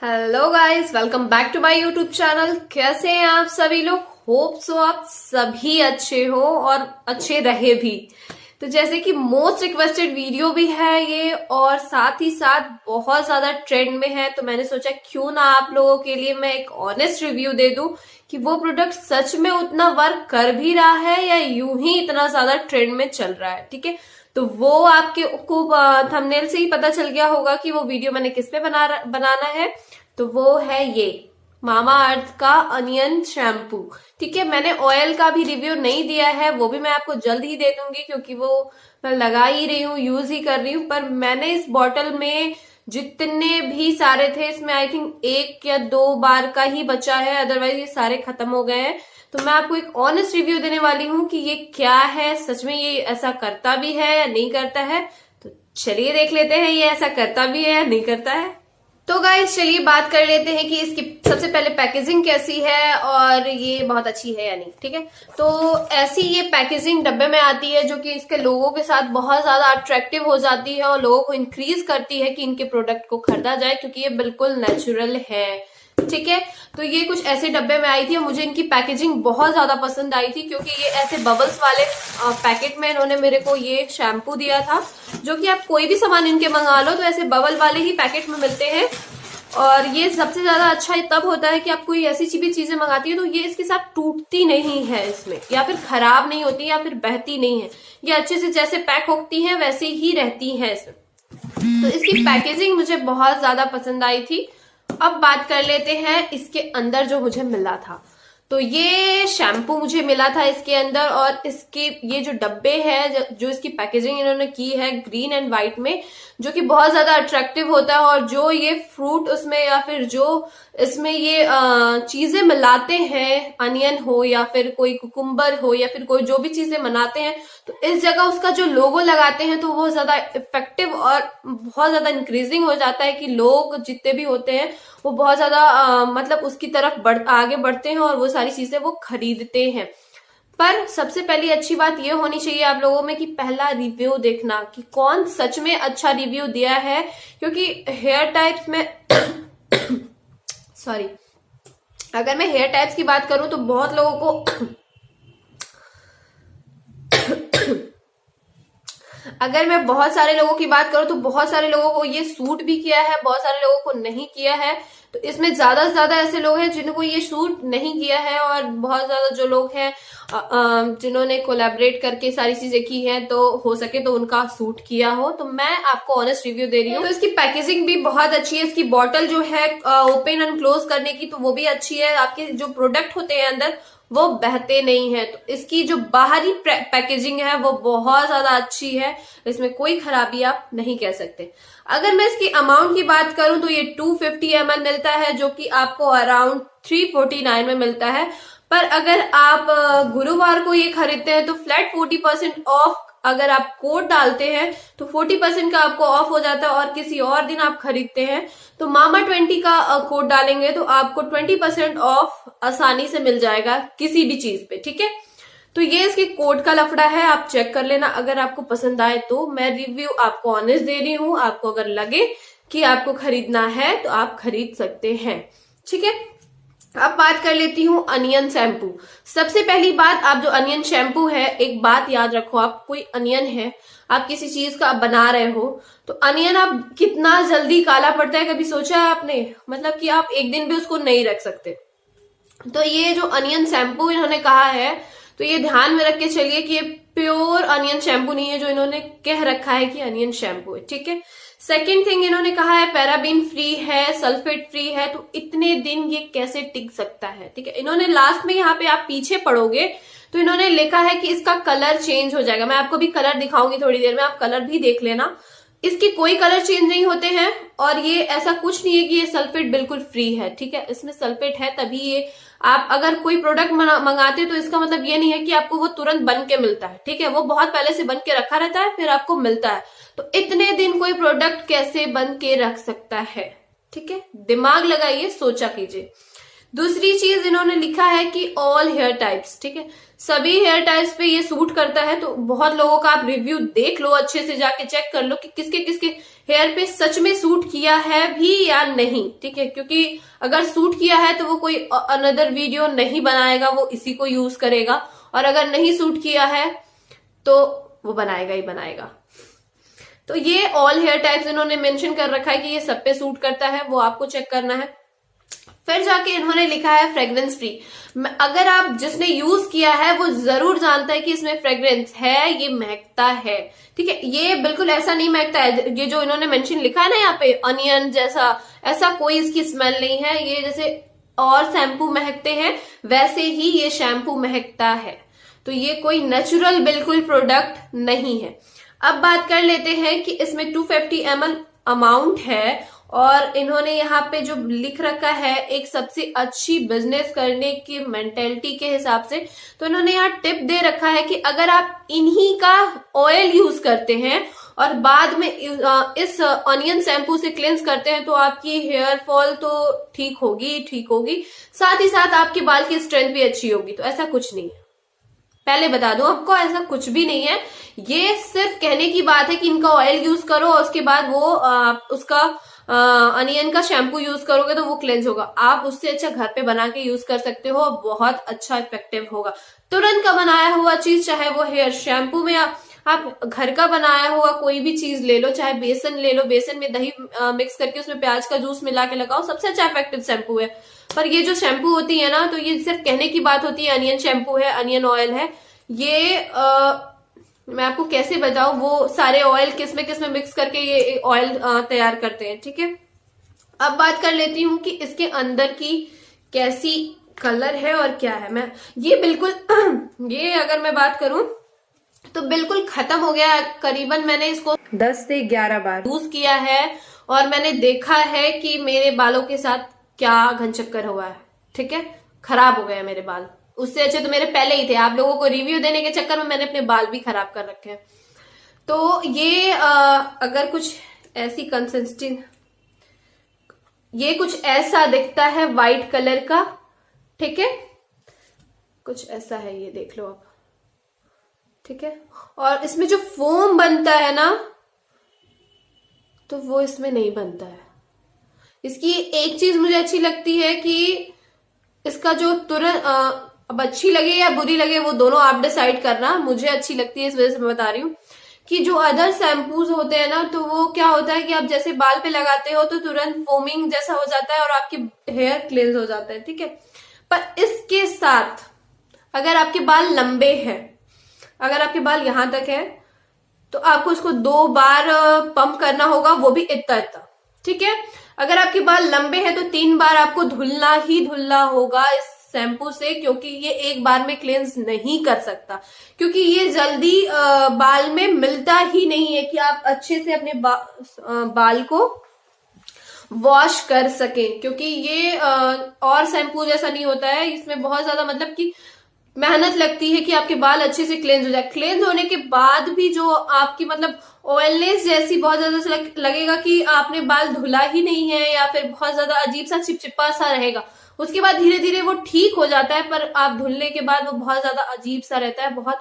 Hello guys, welcome back to my YouTube channel. कैसे हैं आप सभी लोग? होप सो आप सभी अच्छे हो और अच्छे रहे भी। तो जैसे कि मोस्ट रिक्वेस्टेड वीडियो भी है ये और साथ ही साथ बहुत ज्यादा ट्रेंड में है, तो मैंने सोचा क्यों ना आप लोगों के लिए मैं एक ऑनेस्ट रिव्यू दे दूं कि वो प्रोडक्ट सच में उतना वर्क कर भी रहा है या यूं ही इतना ज्यादा ट्रेंड में चल रहा है। ठीक है, तो वो आपके को थंबनेल से ही पता चल गया होगा कि वो वीडियो मैंने किस पे बनाना है। तो वो है ये मामा अर्थ का अनियन शैम्पू। ठीक है, मैंने ऑयल का भी रिव्यू नहीं दिया है, वो भी मैं आपको जल्द ही दे दूंगी क्योंकि वो मैं लगा ही रही हूँ, यूज ही कर रही हूँ। पर मैंने इस बॉटल में जितने भी सारे थे, इसमें आई थिंक 1 या 2 बार का ही बचा है, अदरवाइज ये सारे खत्म हो गए हैं। तो मैं आपको एक ऑनेस्ट रिव्यू देने वाली हूँ कि ये क्या है, सच में ये ऐसा करता भी है या नहीं करता है। तो चलिए देख लेते हैं ये ऐसा करता भी है या नहीं करता है। तो गाइस चलिए बात कर लेते हैं कि इसकी सबसे पहले पैकेजिंग कैसी है और ये बहुत अच्छी है या नहीं। ठीक है, तो ऐसी ये पैकेजिंग डब्बे में आती है जो कि इसके लोगों के साथ बहुत ज्यादा अट्रैक्टिव हो जाती है और लोगों को इंक्रीज करती है कि इनके प्रोडक्ट को खरीदा जाए क्योंकि ये बिल्कुल नेचुरल है। ठीक है, तो ये कुछ ऐसे डब्बे में आई थी और मुझे इनकी पैकेजिंग बहुत ज्यादा पसंद आई थी क्योंकि ये ऐसे बबल्स वाले पैकेट में इन्होंने मेरे को ये शैम्पू दिया था, जो कि आप कोई भी सामान इनके मंगा लो तो ऐसे बबल वाले ही पैकेट में मिलते हैं। और ये सबसे ज्यादा अच्छा तब होता है कि आप कोई ऐसी भी चीजें मंगाती है तो ये इसके साथ टूटती नहीं है इसमें, या फिर खराब नहीं होती या फिर बहती नहीं है। ये अच्छे से जैसे पैक होती है वैसे ही रहती है इसमें। तो इसकी पैकेजिंग मुझे बहुत ज्यादा पसंद आई थी। अब बात कर लेते हैं इसके अंदर जो मुझे मिला था। तो ये शैम्पू मुझे मिला था इसके अंदर और इसके ये जो डब्बे है, जो इसकी पैकेजिंग इन्होंने की है ग्रीन एंड व्हाइट में, जो कि बहुत ज्यादा अट्रैक्टिव होता है। और जो ये फ्रूट उसमें या फिर जो इसमें ये चीजें मिलाते हैं, अनियन हो या फिर कोई कुकुम्बर हो या फिर कोई जो भी चीजें बनाते हैं, तो इस जगह उसका जो लोगो लगाते हैं तो वो ज्यादा इफेक्टिव और बहुत ज्यादा इंक्रीजिंग हो जाता है कि लोग जितने भी होते हैं वो बहुत ज्यादा मतलब उसकी तरफ आगे बढ़ते हैं और वो सारी चीजें वो खरीदते हैं। पर सबसे पहली अच्छी बात ये होनी चाहिए आप लोगों में कि पहला रिव्यू देखना कि कौन सच में अच्छा रिव्यू दिया है, क्योंकि हेयर टाइप्स में सॉरी, अगर मैं हेयर टाइप्स की बात करूं तो बहुत लोगों को अगर मैं बहुत सारे लोगों की बात करूं तो बहुत सारे लोगों को ये सूट भी किया है, बहुत सारे लोगों को नहीं किया है। तो इसमें ज्यादा से ज्यादा ऐसे लोग हैं जिनको ये सूट नहीं किया है और बहुत ज्यादा जो लोग हैं जिन्होंने कोलैबोरेट करके सारी चीजें की हैं, तो हो सके तो उनका सूट किया हो। तो मैं आपको ऑनेस्ट रिव्यू दे रही हूँ। तो इसकी पैकेजिंग भी बहुत अच्छी है, इसकी बॉटल जो है ओपन एंड क्लोज करने की तो वो भी अच्छी है। आपके जो प्रोडक्ट होते हैं अंदर वो बहते नहीं है। तो इसकी जो बाहरी पैकेजिंग है वो बहुत ज्यादा अच्छी है, इसमें कोई खराबी आप नहीं कह सकते। अगर मैं इसकी अमाउंट की बात करूं तो ये 250 ml मिलता है, जो कि आपको अराउंड 349 में मिलता है। पर अगर आप गुरुवार को ये खरीदते हैं तो फ्लैट 40% ऑफ, अगर आप कोड डालते हैं तो 40% का आपको ऑफ हो जाता है। और किसी और दिन आप खरीदते हैं तो मामा 20 का कोड डालेंगे तो आपको 20% ऑफ आसानी से मिल जाएगा किसी भी चीज पे। ठीक है, तो ये इसके कोड का लफड़ा है, आप चेक कर लेना। अगर आपको पसंद आए तो मैं रिव्यू आपको ऑनेस्ट दे रही हूँ, आपको अगर लगे कि आपको खरीदना है तो आप खरीद सकते हैं। ठीक है, अब बात कर लेती हूँ अनियन शैम्पू। सबसे पहली बात, आप जो अनियन शैम्पू है, एक बात याद रखो, आप कोई अनियन है, आप किसी चीज का बना रहे हो तो अनियन आप कितना जल्दी काला पड़ता है कभी सोचा है आपने? मतलब कि आप एक दिन भी उसको नहीं रख सकते। तो ये जो अनियन शैम्पू इन्होंने कहा है तो ये ध्यान में रख के चलिए कि ये प्योर अनियन शैम्पू नहीं है जो इन्होंने कह रखा है कि अनियन शैम्पू है। ठीक है, सेकेंड थिंग इन्होंने कहा है पैराबीन फ्री है, सल्फेट फ्री है। तो इतने दिन ये कैसे टिक सकता है? ठीक है, इन्होंने लास्ट में यहाँ पे आप पीछे पढ़ोगे तो इन्होंने लिखा है कि इसका कलर चेंज हो जाएगा। मैं आपको भी कलर दिखाऊंगी थोड़ी देर में, आप कलर भी देख लेना। इसकी कोई कलर चेंज नहीं होते हैं और ये ऐसा कुछ नहीं है कि ये सल्फेट बिल्कुल फ्री है। ठीक है, इसमें सल्फेट है तभी ये, आप अगर कोई प्रोडक्ट मंगाते तो इसका मतलब ये नहीं है कि आपको वो तुरंत बन के मिलता है। ठीक है, वो बहुत पहले से बन के रखा रहता है फिर आपको मिलता है। तो इतने दिन कोई प्रोडक्ट कैसे बन के रख सकता है? ठीक है, दिमाग लगाइए, सोचा कीजिए। दूसरी चीज इन्होंने लिखा है कि ऑल हेयर टाइप्स। ठीक है, सभी हेयर टाइप्स पे ये सूट करता है। तो बहुत लोगों का आप रिव्यू देख लो, अच्छे से जाके चेक कर लो कि किसके किसके हेयर पे सच में सूट किया है भी या नहीं, ठीक है। क्योंकि अगर सूट किया है तो वो कोई अनदर वीडियो नहीं बनाएगा, वो इसी को यूज करेगा, और अगर नहीं सूट किया है तो वो बनाएगा ही बनाएगा। तो ये ऑल हेयर टाइप्स इन्होंने मेंशन कर रखा है कि ये सब पे सूट करता है, वो आपको चेक करना है। फिर जाके इन्होंने लिखा है फ्रेग्रेंस फ्री। अगर आप जिसने यूज किया है वो जरूर जानता है कि इसमें फ्रेग्रेंस है, ये महकता है, ठीक है। ये बिल्कुल ऐसा नहीं महकता है, ये जो इन्होंने मेंशन लिखा है ना यहाँ पे अनियन जैसा, ऐसा कोई इसकी स्मेल नहीं है। ये जैसे और शैम्पू महकते हैं वैसे ही ये शैम्पू महकता है। तो ये कोई नेचुरल बिल्कुल प्रोडक्ट नहीं है। अब बात कर लेते हैं कि इसमें 250 ml अमाउंट है, और इन्होंने यहाँ पे जो लिख रखा है एक सबसे अच्छी बिजनेस करने की मेंटेलिटी के हिसाब से, तो इन्होंने यहाँ टिप दे रखा है कि अगर आप इन्हीं का ऑयल यूज करते हैं और बाद में इस ऑनियन शैम्पू से क्लेंस करते हैं तो आपकी हेयर फॉल तो ठीक होगी, साथ ही साथ आपके बाल की स्ट्रेंथ भी अच्छी होगी। तो ऐसा कुछ नहीं है, पहले बता दूं आपको, ऐसा कुछ भी नहीं है। ये सिर्फ कहने की बात है कि इनका ऑयल यूज करो और उसके बाद वो उसका अनियन का शैम्पू यूज करोगे तो वो क्लेंस होगा। आप उससे अच्छा घर पे बना के यूज कर सकते हो, बहुत अच्छा इफेक्टिव होगा। तुरंत का बनाया हुआ चीज, चाहे वो हेयर शैम्पू में आप घर का बनाया हुआ कोई भी चीज ले लो, चाहे बेसन ले लो, बेसन में दही मिक्स करके उसमें प्याज का जूस मिला के लगाओ, सबसे अच्छा इफेक्टिव शैम्पू है। पर ये जो शैम्पू होती है ना, तो ये सिर्फ कहने की बात होती है, अनियन शैम्पू है, अनियन ऑयल है ये। मैं आपको कैसे बताऊं, वो सारे ऑयल किस में मिक्स करके ये ऑयल तैयार करते हैं, ठीक है। अब बात कर लेती हूँ कि इसके अंदर की कैसी कलर है और क्या है। मैं ये बिल्कुल ये अगर मैं बात करूं तो बिल्कुल खत्म हो गया। करीबन मैंने इसको 10 से 11 बार यूज किया है और मैंने देखा है कि मेरे बालों के साथ क्या घनचक्कर हुआ है, ठीक है। खराब हो गया मेरे बाल, उससे अच्छे तो मेरे पहले ही थे। आप लोगों को रिव्यू देने के चक्कर में मैंने अपने बाल भी खराब कर रखे हैं। तो ये अगर कुछ ऐसी कंसिस्टेंसी, ये कुछ ऐसा दिखता है व्हाइट कलर का, ठीक है, कुछ ऐसा है, ये देख लो आप, ठीक है। और इसमें जो फोम बनता है ना, तो वो इसमें नहीं बनता है। इसकी एक चीज मुझे अच्छी लगती है कि इसका जो तुरंत अब अच्छी लगे या बुरी लगे वो दोनों आप डिसाइड करना, मुझे अच्छी लगती है इस वजह से मैं बता रही हूँ कि जो अदर शैम्पूज होते हैं ना, तो वो क्या होता है कि आप जैसे बाल पे लगाते हो तो तुरंत फोमिंग जैसा हो जाता है और आपकी हेयर क्लेंस हो जाता है, ठीक है। पर इसके साथ अगर आपके बाल लंबे हैं, अगर आपके बाल यहां तक है, तो आपको इसको 2 बार पंप करना होगा, वो भी इतना, ठीक है। अगर आपके बाल लंबे हैं तो 3 बार आपको धुलना ही धुलना होगा इस शैम्पू से, क्योंकि ये एक बार में क्लेंस नहीं कर सकता, क्योंकि ये जल्दी बाल में मिलता ही नहीं है कि आप अच्छे से अपने बाल को वॉश कर सकें। क्योंकि ये और शैम्पू जैसा नहीं होता है, इसमें बहुत ज्यादा मतलब कि मेहनत लगती है कि आपके बाल अच्छे से क्लेंस हो जाए। क्लेंस होने के बाद भी जो आपकी मतलब ऑयलनेस जैसी बहुत ज्यादा लगेगा कि आपने बाल धुला ही नहीं है, या फिर बहुत ज्यादा अजीब सा चिपचिपा सा रहेगा। उसके बाद धीरे धीरे वो ठीक हो जाता है, पर आप धुलने के बाद वो बहुत ज्यादा अजीब सा रहता है बहुत।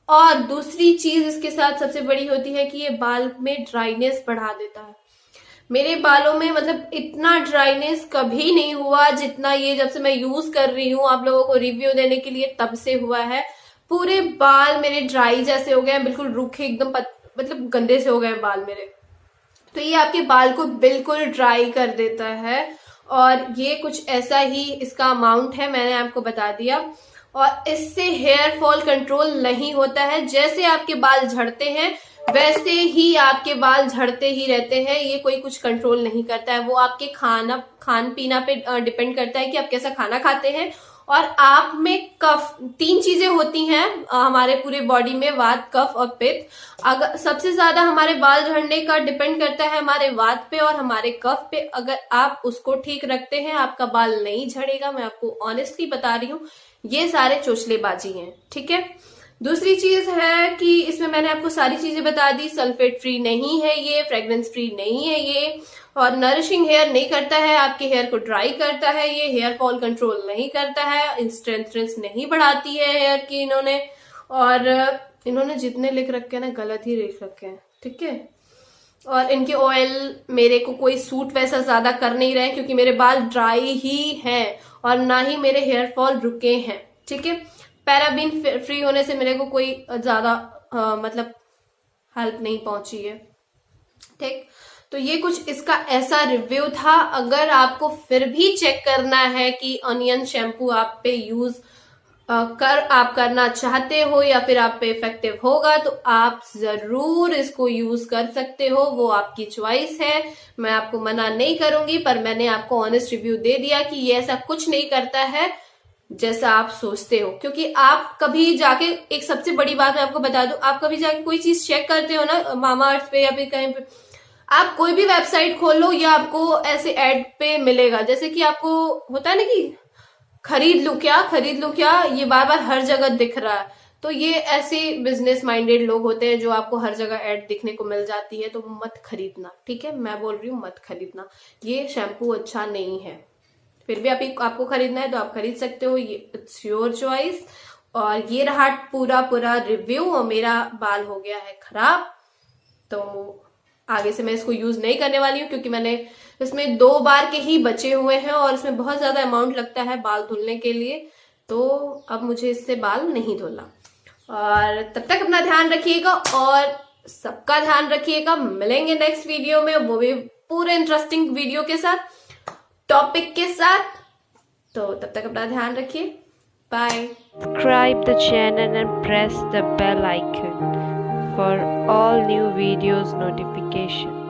और दूसरी चीज इसके साथ सबसे बड़ी होती है कि ये बाल में ड्राइनेस बढ़ा देता है। मेरे बालों में मतलब इतना ड्राइनेस कभी नहीं हुआ जितना ये जब से मैं यूज कर रही हूँ आप लोगों को रिव्यू देने के लिए तब से हुआ है। पूरे बाल मेरे ड्राई जैसे हो गए, बिल्कुल रूखे एकदम, मतलब गंदे से हो गए बाल मेरे। तो ये आपके बाल को बिल्कुल ड्राई कर देता है, और ये कुछ ऐसा ही इसका अमाउंट है, मैंने आपको बता दिया। और इससे हेयर फॉल कंट्रोल नहीं होता है, जैसे आपके बाल झड़ते हैं वैसे ही आपके बाल झड़ते ही रहते हैं। ये कोई कुछ कंट्रोल नहीं करता है, वो आपके खान पीना पे डिपेंड करता है कि आप कैसा खाना खाते हैं। और आप में कफ, 3 चीजें होती हैं हमारे पूरे बॉडी में, वात, कफ और पित्त। अगर सबसे ज्यादा हमारे बाल झड़ने का डिपेंड करता है हमारे वात पे और हमारे कफ पे। अगर आप उसको ठीक रखते हैं आपका बाल नहीं झड़ेगा, मैं आपको ऑनेस्टली बता रही हूँ। ये सारे चोचलेबाजी हैं, ठीक है। दूसरी चीज है कि इसमें मैंने आपको सारी चीजें बता दी, सल्फेट फ्री नहीं है ये, फ्रेग्रेंस फ्री नहीं है ये, और नरिशिंग हेयर नहीं करता है, आपके हेयर को ड्राई करता है, ये हेयर फॉल कंट्रोल नहीं करता है, स्ट्रेंथनेस नहीं बढ़ाती है हेयर की इन्होंने। और इन्होंने जितने लिख रखे हैं ना गलत ही लिख रखे हैं, ठीक है। और इनके ऑयल मेरे को कोई सूट वैसा ज्यादा कर नहीं रहे हैं क्योंकि मेरे बाल ड्राई ही हैं और ना ही मेरे हेयर फॉल रुके हैं, ठीक है। पैराबीन फ्री होने से मेरे को कोई ज्यादा मतलब हेल्प नहीं पहुंची है, ठीक। तो ये कुछ इसका ऐसा रिव्यू था। अगर आपको फिर भी चेक करना है कि अनियन शैम्पू आप पे यूज आप करना चाहते हो या फिर आप पे इफेक्टिव होगा तो आप जरूर इसको यूज कर सकते हो, वो आपकी चॉइस है, मैं आपको मना नहीं करूंगी। पर मैंने आपको ऑनेस्ट रिव्यू दे दिया कि ये ऐसा कुछ नहीं करता है जैसा आप सोचते हो। क्योंकि आप कभी जाके, एक सबसे बड़ी बात मैं आपको बता दूं, आप कभी जाके कोई चीज चेक करते हो ना मामाअर्थ पे या फिर कहीं पे, आप कोई भी वेबसाइट खोलो या आपको ऐसे एड पे मिलेगा, जैसे कि आपको होता है ना कि खरीद लूं क्या, ये बार बार हर जगह दिख रहा है। तो ये ऐसे बिजनेस माइंडेड लोग होते हैं जो आपको हर जगह ऐड दिखने को मिल जाती है, तो मत खरीदना, ठीक है। मैं बोल रही हूँ मत खरीदना, ये शैम्पू अच्छा नहीं है। फिर भी आपको खरीदना है तो आप खरीद सकते हो, ये इट्स योर चॉइस। और ये रहा पूरा रिव्यू। और मेरा बाल हो गया है खराब, तो आगे से मैं इसको यूज नहीं करने वाली हूँ क्योंकि मैंने इसमें 2 बार के ही बचे हुए हैं और इसमें बहुत ज्यादा अमाउंट लगता है बाल धुलने के लिए, तो अब मुझे इससे बाल नहीं धुलना। और तब तक अपना ध्यान रखिएगा और सबका ध्यान रखिएगा। मिलेंगे नेक्स्ट वीडियो में, वो भी पूरे इंटरेस्टिंग वीडियो के साथ, टॉपिक के साथ। तो तब तक अपना ध्यान रखिए, bye. Subscribe the channel and press the bell icon for all new videos notification.